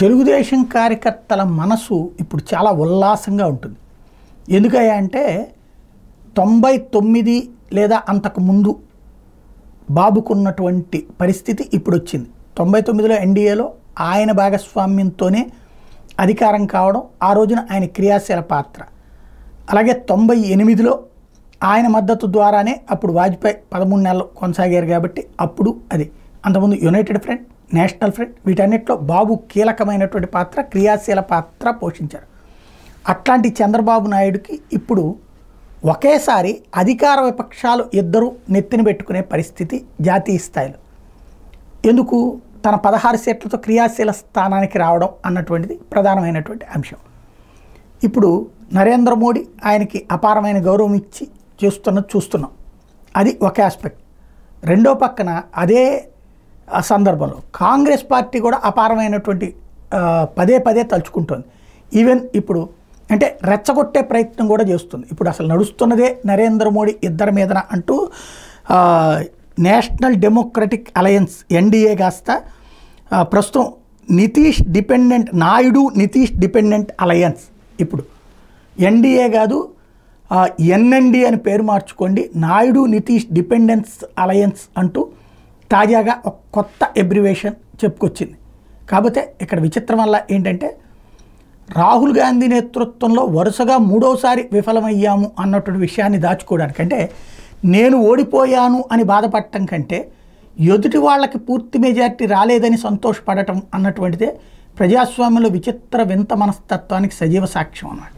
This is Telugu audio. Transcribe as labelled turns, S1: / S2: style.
S1: తెలుగుదేశం కార్యకర్తల మనసు ఇప్పుడు చాలా ఉల్లాసంగా ఉంటుంది. ఎందుకయ్యా అంటే 99 లేదా అంతకు ముందు బాబుకున్నటువంటి పరిస్థితి ఇప్పుడు వచ్చింది. 99లో ఎన్డీఏలో ఆయన భాగస్వామ్యంతోనే అధికారం కావడం, ఆ రోజున ఆయన క్రియాశీల పాత్ర. అలాగే 98లో ఆయన మద్దతు ద్వారానే అప్పుడు వాజ్పేయి 13 నెలలు కొనసాగారు కాబట్టి అప్పుడు అది. అంతకుముందు యునైటెడ్ ఫ్రంట్, నేషనల్ ఫ్రంట్, వీటన్నిటిలో బాబు కీలకమైనటువంటి పాత్ర, క్రియాశీల పాత్ర పోషించారు. అట్లాంటి చంద్రబాబు నాయుడుకి ఇప్పుడు ఒకేసారి అధికార విపక్షాలు ఇద్దరు నెత్తిన పెట్టుకునే పరిస్థితి జాతీయ స్థాయిలో. ఎందుకు? తన 16 సీట్లతో క్రియాశీల స్థానానికి రావడం అన్నటువంటిది ప్రధానమైనటువంటి అంశం. ఇప్పుడు నరేంద్ర మోడీ ఆయనకి అపారమైన గౌరవం ఇచ్చి చూస్తున్నాం. అది ఒక ఆస్పెక్ట్. రెండో పక్కన అదే సందర్భంలో కాంగ్రెస్ పార్టీ కూడా అపారమైనటువంటి పదే తలుచుకుంటోంది. ఈవెన్ ఇప్పుడు అంటే రెచ్చగొట్టే ప్రయత్నం కూడా చేస్తుంది. ఇప్పుడు అసలు నడుస్తున్నదే నరేంద్ర మోడీ ఇద్దరి మీదన అంటూ నేషనల్ డెమోక్రటిక్ అలయన్స్ ఎన్డీఏ కాస్త ప్రస్తుతం నాయుడు నితీష్ డిపెండెంట్ అలయన్స్. ఇప్పుడు ఎన్డీఏ కాదు, ఎన్ఎన్డి అని పేరు మార్చుకోండి, నాయుడు నితీష్ డిపెండెన్స్ అలయన్స్ అంటూ తాజాగా ఒక కొత్త ఎబ్రివేషన్ చెప్పుకొచ్చింది. కాకపోతే ఇక్కడ విచిత్రం వల్ల ఏంటంటే రాహుల్ గాంధీ నేతృత్వంలో వరుసగా 3వసారి విఫలమయ్యాము అన్నటువంటి విషయాన్ని దాచుకోవడానికి, అంటే నేను ఓడిపోయాను అని బాధపడటం కంటే ఎదుటి వాళ్ళకి పూర్తి మెజారిటీ రాలేదని సంతోషపడటం అన్నటువంటిదే ప్రజాస్వామ్యంలో విచిత్ర వింత మనస్తత్వానికి సజీవ సాక్ష్యం అన్నమాట.